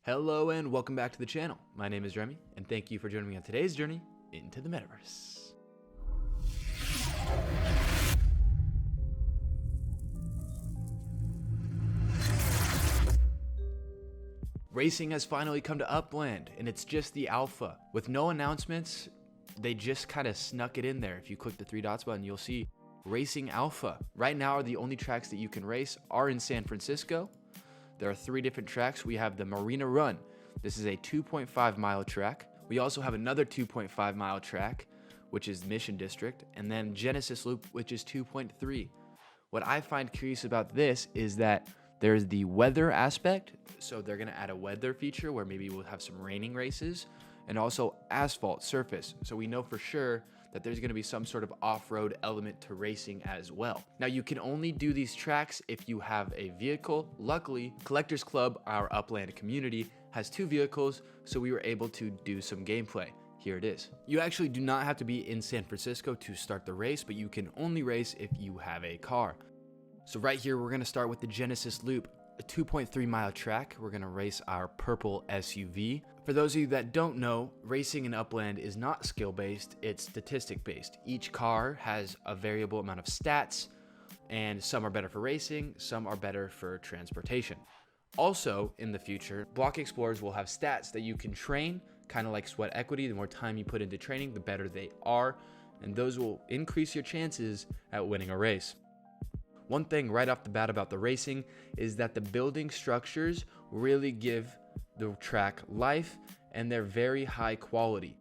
Hello and welcome back to the channel. My name is Remy and thank you for joining me on today's journey into the Metaverse. Racing has finally come to Upland and it's just the alpha. With no announcements, they just kind of snuck it in there. If you click the three dots button, you'll see Racing Alpha. Right now, the only tracks that you can race are in San Francisco. There are 3 different tracks. We have the Marina Run. This is a 2.5 mile track. We also have another 2.5 mile track, which is Mission District, and then Genesis Loop, which is 2.3. What I find curious about this is that there's the weather aspect. So they're gonna add a weather feature where maybe we'll have some raining races, and also asphalt surface. So we know for sure that there's gonna be some sort of off-road element to racing as well. Now you can only do these tracks if you have a vehicle. Luckily, Collectors Club, our Upland community, has 2 vehicles, so we were able to do some gameplay. Here it is. You actually do not have to be in San Francisco to start the race, but you can only race if you have a car. So right here, we're gonna start with the Genesis Loop, a 2.3 mile track. We're gonna race our purple SUV. For those of you that don't know, racing in Upland is not skill-based, it's statistic-based. Each car has a variable amount of stats, and some are better for racing, some are better for transportation. Also, in the future, Block Explorers will have stats that you can train, kind of like sweat equity. The more time you put into training, the better they are, and those will increase your chances at winning a race. One thing right off the bat about the racing is that the building structures really give the track life, and they're very high quality.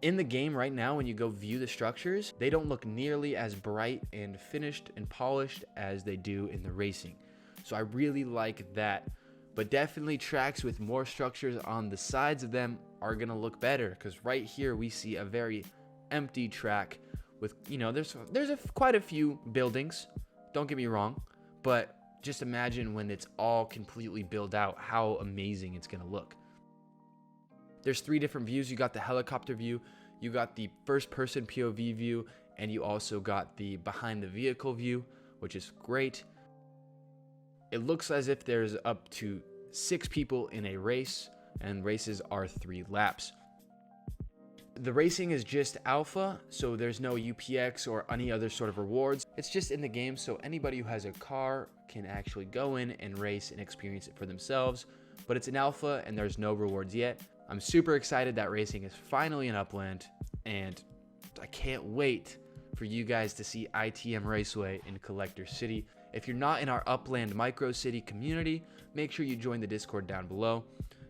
In the game right now, when you go view the structures, they don't look nearly as bright and finished and polished as they do in the racing. So I really like that, but definitely tracks with more structures on the sides of them are gonna look better, because right here we see a very empty track with, there's quite a few buildings. Don't get me wrong, but just imagine when it's all completely built out, how amazing it's gonna look. There's 3 different views. You got the helicopter view, you got the first person POV view, and you also got the behind the vehicle view, which is great. It looks as if there's up to 6 people in a race, and races are 3 laps. The racing is just alpha, so there's no UPX or any other sort of rewards. It's just in the game, so anybody who has a car can actually go in and race and experience it for themselves. But it's an alpha and there's no rewards yet. I'm super excited that racing is finally in Upland, and I can't wait for you guys to see ITM Raceway in Collector City. If you're not in our Upland micro city community, make sure you join the Discord down below.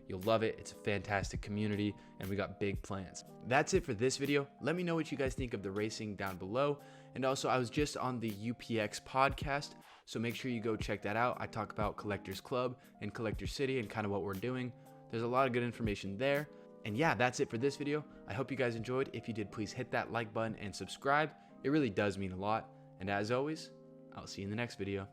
You'll love it. It's a fantastic community and we got big plans. That's it for this video. Let me know what you guys think of the racing down below. And also, I was just on the UPX podcast, so make sure you go check that out. I talk about Collectors Club and Collector City and kind of what we're doing. There's a lot of good information there. And yeah, that's it for this video. I hope you guys enjoyed. If you did, please hit that like button and subscribe. It really does mean a lot. And as always, I'll see you in the next video.